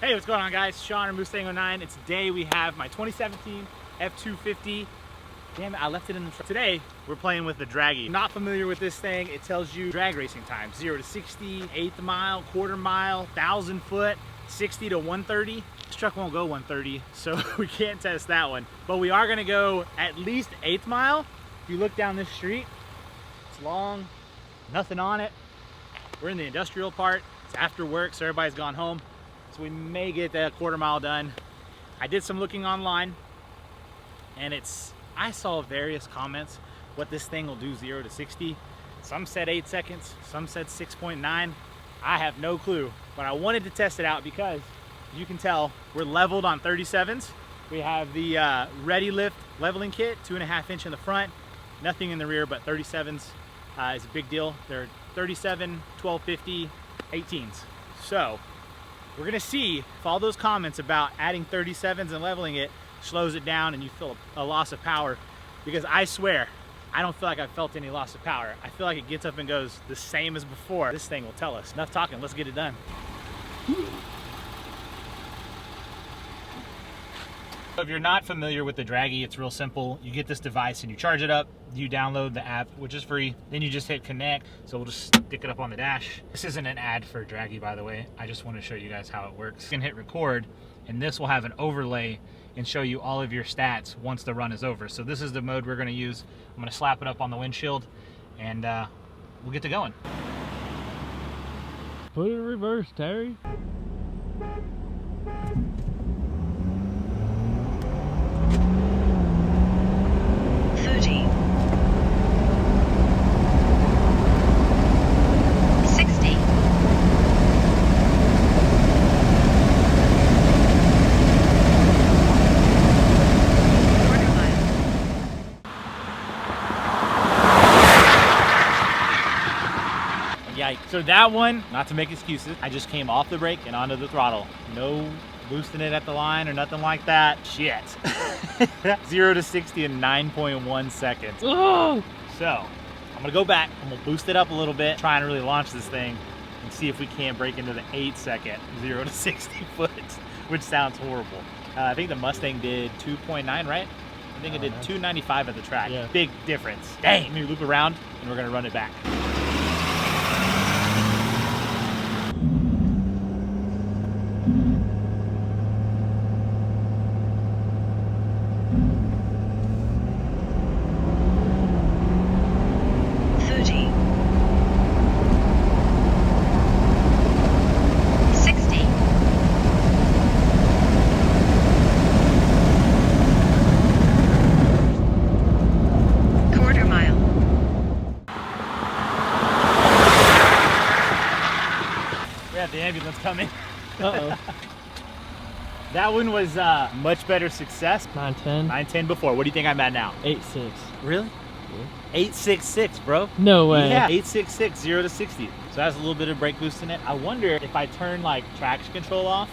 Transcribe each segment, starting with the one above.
Hey, what's going on, guys? Sean or Mustang09. It's today we have my 2017 F250. Damn it, I left it in the truck. Today, we're playing with the Draggy. Not familiar with this thing. It tells you drag racing time. 0 to 60, 1/8 mile, 1/4 mile, 1,000 foot, 60 to 130. This truck won't go 130, so we can't test that one. But we are gonna go at least 1/8 mile. If you look down this street, it's long, nothing on it. We're in the industrial part. It's after work, so everybody's gone home. So we may get that 1/4 mile done. I did some looking online, and I saw various comments what this thing will do 0 to 60. Some said 8 seconds, some said 6.9. I have no clue, but I wanted to test it out because you can tell we're leveled on 37s. We have the Ready Lift leveling kit, 2.5 inch in the front, nothing in the rear, but 37s is a big deal. They're 37, 1250, 18s. So we're gonna see if all those comments about adding 37s and leveling it slows it down and you feel a loss of power, because I swear, I don't feel like I've felt any loss of power. I feel like it gets up and goes the same as before. This thing will tell us. Enough talking, let's get it done. If you're not familiar with the Draggy, it's real simple. You get this device and you charge it up, you download the app, which is free, then you just hit connect. So we'll just stick it up on the dash. This isn't an ad for Draggy, by the way. I just want to show you guys how it works. You can hit record, and this will have an overlay and show you all of your stats once the run is over. So this is the mode we're going to use. I'm going to slap it up on the windshield, and we'll get to going. Put it in reverse, Terry. So that one, not to make excuses, I just came off the brake and onto the throttle. No boosting it at the line or nothing like that. Shit. 0 to 60 in 9.1 seconds. Oh! So I'm gonna go back, I'm gonna boost it up a little bit, try and really launch this thing and see if we can't break into the 8-second 0 to 60 foot, which sounds horrible. I think the Mustang did 2.9, right? I think it did 295 at the track. Yeah. Big difference. Dang, let me loop around and we're gonna run it back. The ambulance coming. Uh-oh. That one was much better success. 910. 910 before. What do you think I'm at now? 86. Really? Yeah. 866, bro. No way. Yeah, 866, 0 to 60. So that's a little bit of brake boost in it. I wonder if I turn like traction control off,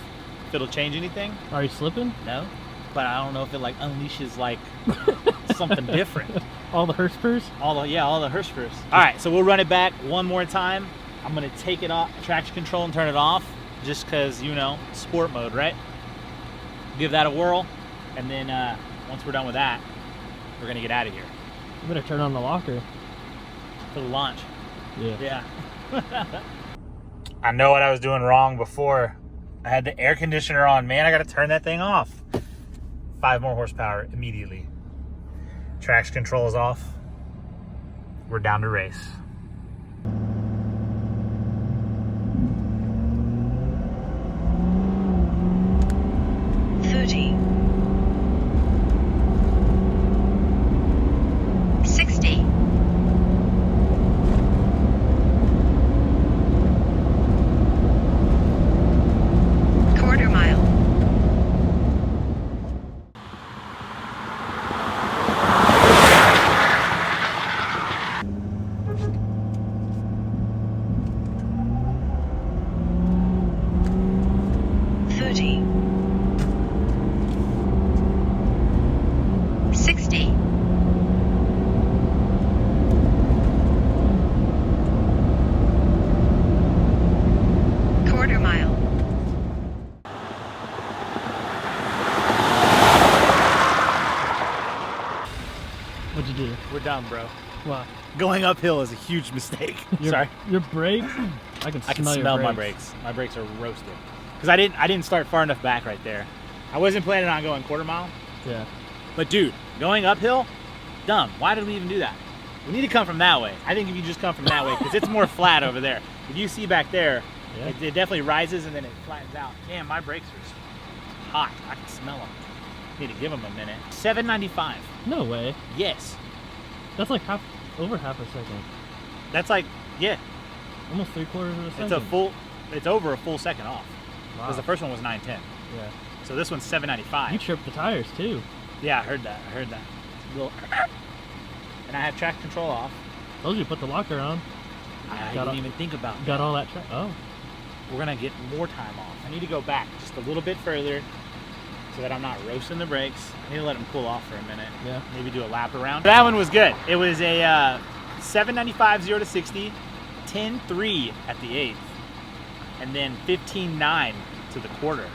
if it'll change anything. Are you slipping? No, but I don't know if it like unleashes like something different. All the Hurspers? All the Hurspers. All right, so we'll run it back one more time. I'm gonna take it off, traction control, and turn it off, just cause, you know, sport mode, right? Give that a whirl, and then once we're done with that, we're gonna get out of here. You better turn on the locker. For the launch. Yeah. Yeah. I know what I was doing wrong before. I had the air conditioner on. Man, I gotta turn that thing off. 5 more horsepower immediately. Traction control is off. We're down to race. We're done, bro. Wow. Going uphill is a huge mistake. Sorry. Your brakes? I can smell my brakes. My brakes are roasted. Because I didn't start far enough back right there. I wasn't planning on going quarter mile. Yeah. But dude, going uphill, dumb. Why did we even do that? We need to come from that way. I think if you just come from that way, because it's more flat over there. If you see back there, yeah. it definitely rises and then it flattens out. Damn, my brakes are hot. I can smell them. Need to give them a minute. 795. No way. Yes. That's like over half a second. That's like, yeah. Almost 3/4 of a second. It's over a full second off. Wow. Because the first one was 910. Yeah. So this one's 795. You tripped the tires too. Yeah, I heard that. And I have traction control off. Told you to put the locker on. I didn't even think about that. Got all that Oh. We're gonna get more time off. I need to go back just a little bit further so that I'm not roasting the brakes. I need to let them cool off for a minute. Yeah. Maybe do a lap around. That one was good. It was a 795 0 to 60, 10.3 at the 8th, and then 15.9 to the quarter.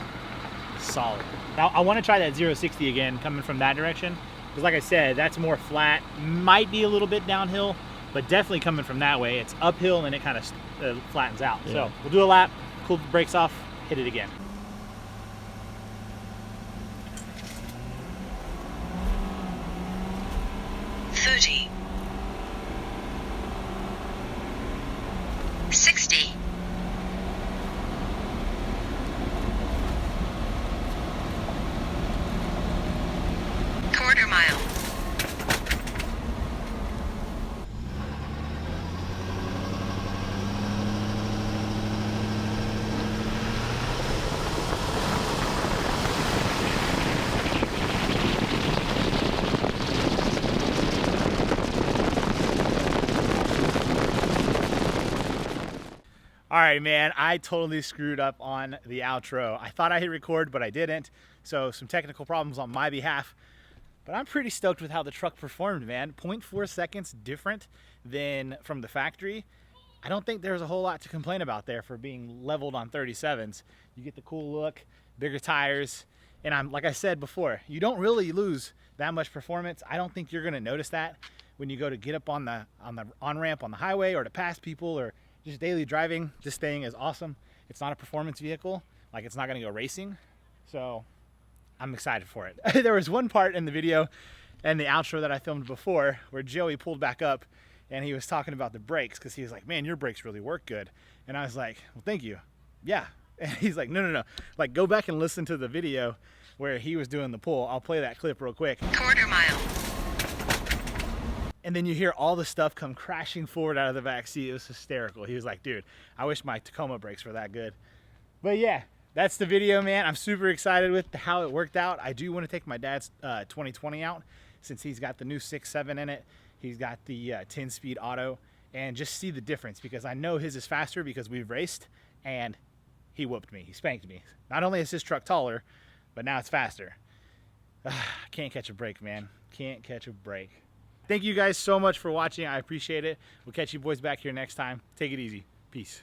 Solid. Now I want to try that 0 to 60 again, coming from that direction, because like I said, that's more flat. Might be a little bit downhill, but definitely coming from that way, it's uphill and it kind of flattens out. Yeah. So we'll do a lap, cool the brakes off, hit it again. $30, $60, quarter mile, All right, man, I totally screwed up on the outro. I thought I hit record, but I didn't. So some technical problems on my behalf, but I'm pretty stoked with how the truck performed, man. 0.4 seconds different than from the factory. I don't think there's a whole lot to complain about there for being leveled on 37s. You get the cool look, bigger tires, and like I said before, you don't really lose that much performance. I don't think you're gonna notice that when you go to get up on the on-ramp on the highway or to pass people or just daily driving. This thing is awesome. It's not a performance vehicle. Like, it's not gonna go racing. So I'm excited for it. There was one part in the video and the outro that I filmed before where Joey pulled back up and he was talking about the brakes, because he was like, man, your brakes really work good. And I was like, well, thank you. Yeah. And he's like, no. Like, go back and listen to the video where he was doing the pull. I'll play that clip real quick. quarter mile, And then you hear all the stuff come crashing forward out of the back seat. It was hysterical. He was like, dude, I wish my Tacoma brakes were that good. But yeah, that's the video, man. I'm super excited with how it worked out. I do want to take my dad's 2020 out, since he's got the new 6.7 in it. He's got the 10-speed auto, and just see the difference, because I know his is faster because we've raced and he whooped me. He spanked me. Not only is his truck taller, but now it's faster. Can't catch a break, man. Can't catch a break. Thank you guys so much for watching. I appreciate it. We'll catch you boys back here next time. Take it easy. Peace.